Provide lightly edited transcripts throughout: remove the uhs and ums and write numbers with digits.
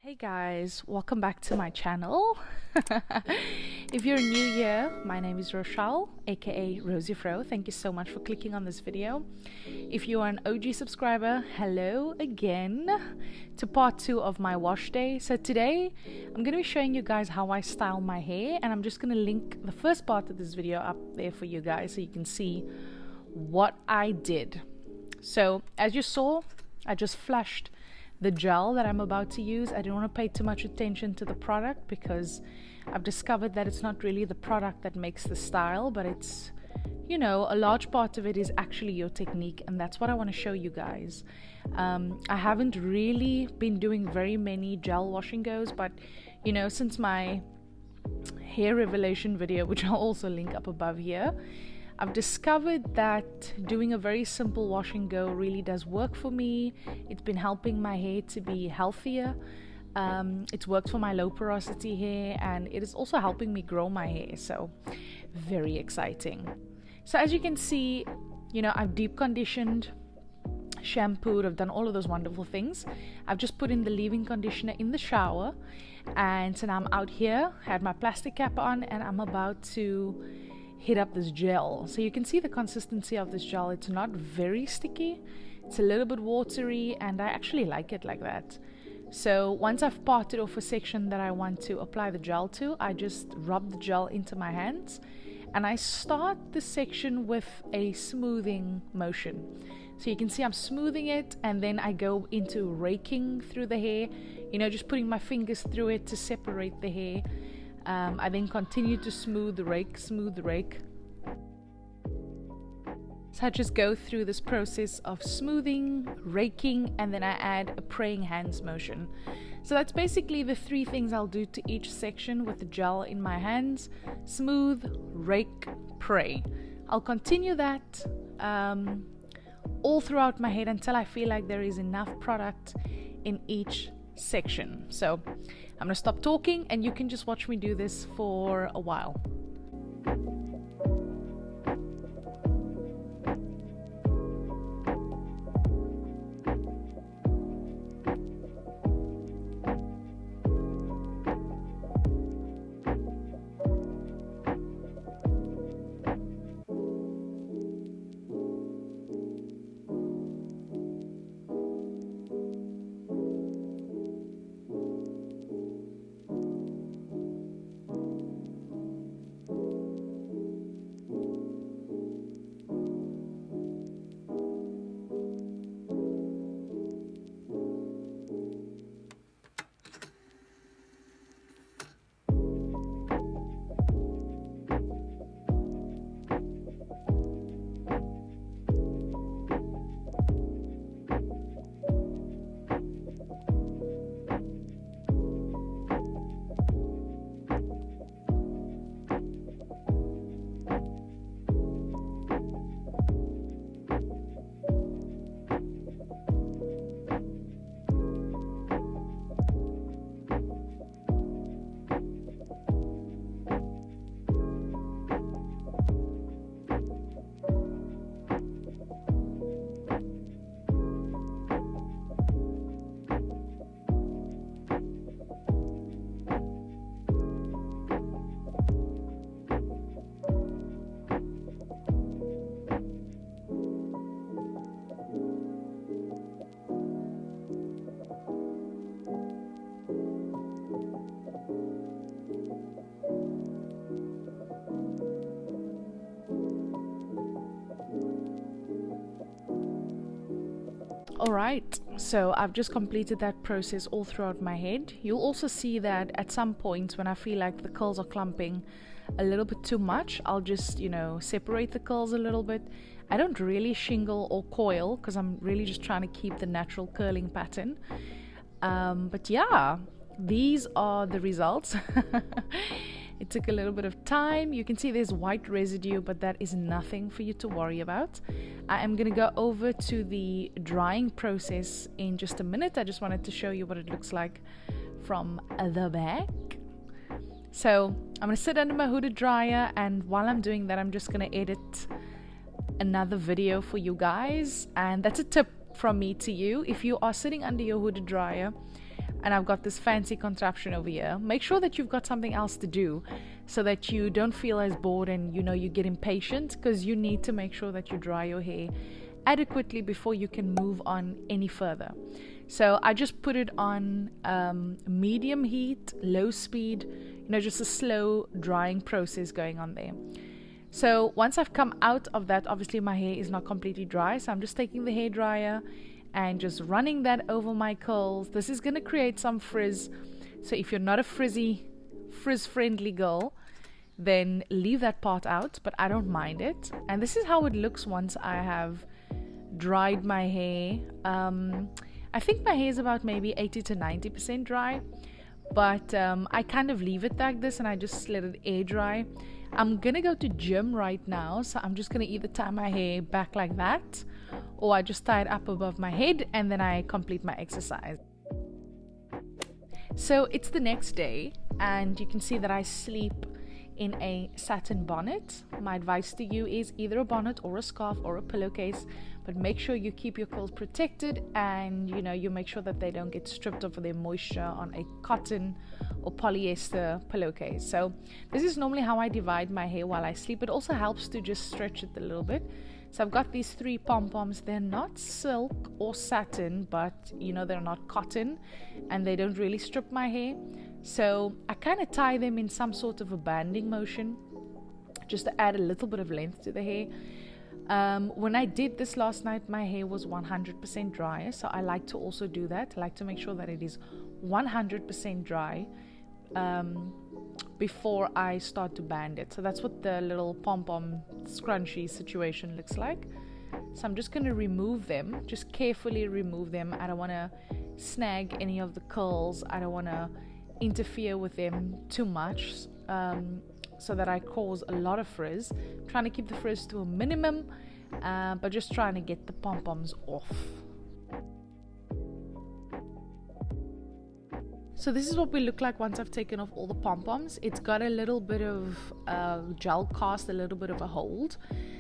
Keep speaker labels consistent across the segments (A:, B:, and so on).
A: Hey guys, welcome back to my channel. If you're new here, my name is Rochelle, aka Rosie Fro. Thank you so much for clicking on this video. If you are an OG subscriber, hello again to part 2 of my wash day. So today I'm going to be showing you guys how I style my hair, and I'm just going to link the first part of this video up there for you guys so you can see what I did. So as you saw, I just flushed the gel that I'm about to use. I didn't want to pay too much attention to the product because I've discovered that it's not really the product that makes the style, but it's, you know, a large part of it is actually your technique, and that's what I want to show you guys. I haven't really been doing very many gel washing goes, but you know, since my hair revelation video, which I'll also link up above here, I've discovered that doing a very simple wash and go really does work for me. It's been helping my hair to be healthier. It's worked for my low porosity hair, and it is also helping me grow my hair, so very exciting. So as you can see, you know, I've deep conditioned, shampooed, I've done all of those wonderful things. I've just put in the leave-in conditioner in the shower, and so now I'm out here, had my plastic cap on, and I'm about to hit up this gel. So you can see the consistency of this gel. It's not very sticky, it's a little bit watery, and I actually like it like that. So once I've parted off a section that I want to apply the gel to, I just rub the gel into my hands, and I start this section with a smoothing motion. So you can see I'm smoothing it, and then I go into raking through the hair, you know, just putting my fingers through it to separate the hair. I then continue to smooth the rake. So I just go through this process of smoothing, raking, and then I add a praying hands motion. So that's basically the 3 things I'll do to each section with the gel in my hands: smooth, rake, pray. I'll continue that all throughout my head until I feel like there is enough product in each section. So I'm gonna stop talking and you can just watch me do this for a while. Alright, so I've just completed that process all throughout my head. You'll also see that at some points when I feel like the curls are clumping a little bit too much, I'll just, you know, separate the curls a little bit. I don't really shingle or coil because I'm really just trying to keep the natural curling pattern. But yeah, these are the results. It took a little bit of time. You can see there's white residue, but that is nothing for you to worry about. I am going to go over to the drying process in just a minute. I just wanted to show you what it looks like from the back. So I'm going to sit under my hooded dryer, and while I'm doing that, I'm just going to edit another video for you guys. And that's a tip from me to you. If you are sitting under your hooded dryer, and I've got this fancy contraption over here. Make sure that you've got something else to do so that you don't feel as bored and you get impatient, because you need to make sure that you dry your hair adequately before you can move on any further. So I just put it on medium heat, low speed, just a slow drying process going on there. So once I've come out of that, obviously my hair is not completely dry, so I'm just taking the hair dryer and just running that over my curls. This is going to create some frizz, so if you're not a frizz-friendly girl, then leave that part out, but I don't mind it. And this is how it looks once I have dried my hair. I think my hair is about maybe 80 to 90% dry, but I kind of leave it like this and I just let it air dry. I'm gonna go to gym right now, so I'm just gonna either tie my hair back like that, or I just tie it up above my head and then I complete my exercise. So it's the next day and you can see that I sleep in a satin bonnet. My advice to you is either a bonnet or a scarf or a pillowcase, but make sure you keep your curls protected and you make sure that they don't get stripped of their moisture on a cotton or polyester pillowcase. So this is normally how I divide my hair while I sleep. It also helps to just stretch it a little bit. So I've got these 3 pom-poms. They're not silk or satin, but they're not cotton and they don't really strip my hair. So I kind of tie them in some sort of a banding motion just to add a little bit of length to the hair. When I did this last night, my hair was 100% dry, so I like to also do that. I like to make sure that it is 100% dry before I start to band it. So that's what the little pom-pom scrunchy situation looks like. So I'm just going to remove them, just carefully remove them. I don't want to snag any of the curls. I don't want to interfere with them too much so that I cause a lot of frizz. I'm trying to keep the frizz to a minimum, but just trying to get the pom-poms off. So this is what we look like once I've taken off all the pom-poms. It's got a little bit of gel cast, a little bit of a hold.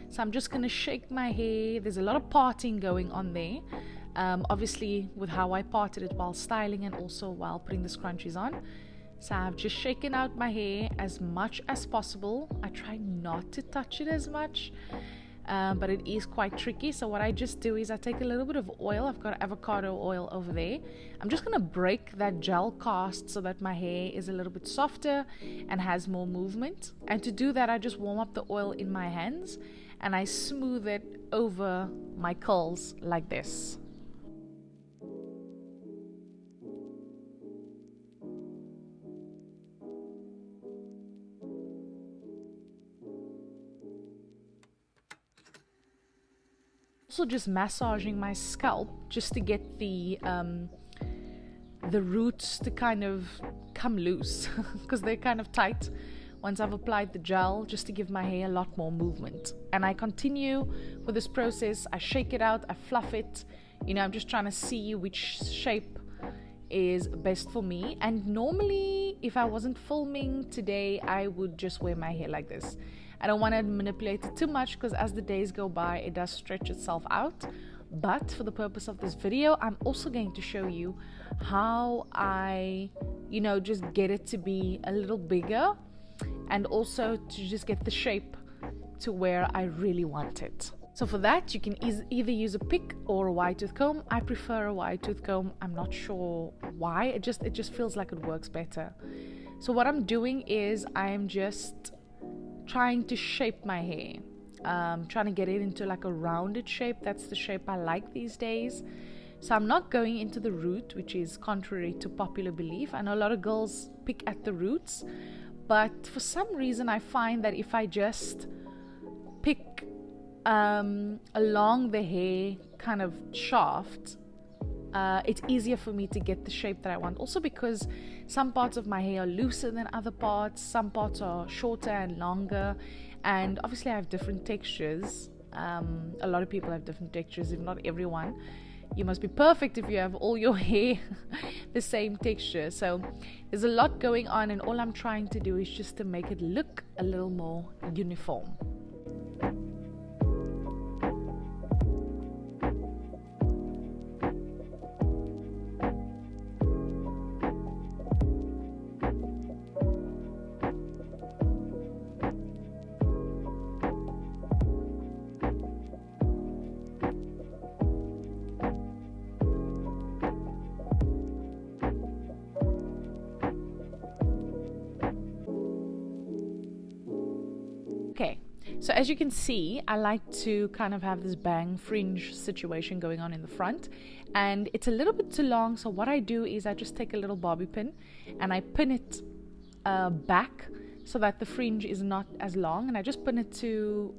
A: So I'm just going to shake my hair. There's a lot of parting going on there. Obviously with how I parted it while styling and also while putting the scrunchies on. So I've just shaken out my hair as much as possible. I try not to touch it as much, but it is quite tricky. So what I just do is I take a little bit of oil. I've got avocado oil over there. I'm just going to break that gel cast so that my hair is a little bit softer and has more movement. And to do that, I just warm up the oil in my hands and I smooth it over my curls like this. Also just massaging my scalp just to get the roots to kind of come loose because they're kind of tight once I've applied the gel, just to give my hair a lot more movement. And I continue with this process. I shake it out, I fluff it, I'm just trying to see which shape is best for me. And normally if I wasn't filming today, I would just wear my hair like this. I don't want to manipulate it too much because as the days go by, it does stretch itself out. But for the purpose of this video, I'm also going to show you how I, just get it to be a little bigger and also to just get the shape to where I really want it. So for that, you can either use a pick or a wide tooth comb. I prefer a wide tooth comb. I'm not sure why. It just feels like it works better. So what I'm doing is I'm just trying to shape my hair, trying to get it into like a rounded shape. That's the shape I like these days. So I'm not going into the root, which is contrary to popular belief. I know a lot of girls pick at the roots, but for some reason I find that if I just pick along the hair kind of shaft, it's easier for me to get the shape that I want. Also because some parts of my hair are looser than other parts, some parts are shorter and longer, and obviously I have different textures. A lot of people have different textures, if not everyone. You must be perfect if you have all your hair the same texture. So there's a lot going on, and all I'm trying to do is just to make it look a little more uniform. Okay, so as you can see, I like to kind of have this bang fringe situation going on in the front, and it's a little bit too long. So what I do is I just take a little bobby pin and I pin it back so that the fringe is not as long, and I just pin it to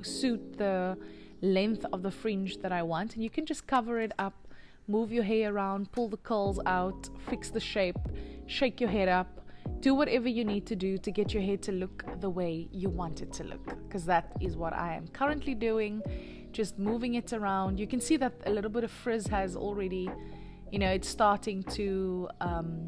A: suit the length of the fringe that I want. And you can just cover it up, move your hair around, pull the curls out, fix the shape, shake your hair up, do whatever you need to do to get your hair to look the way you want it to look, because that is what I am currently doing, just moving it around. You can see that a little bit of frizz has already, you know, it's starting to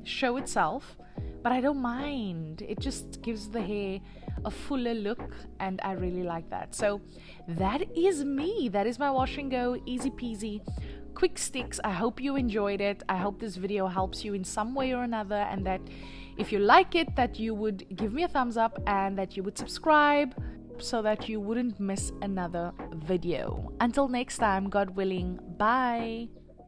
A: show itself, but I don't mind. It just gives the hair a fuller look, and I really like that. So that is me. That is my wash and go, easy peasy, quick sticks. I hope you enjoyed it. I hope this video helps you in some way or another, and that if you like it, that you would give me a thumbs up and that you would subscribe so that you wouldn't miss another video. Until next time, God willing, bye.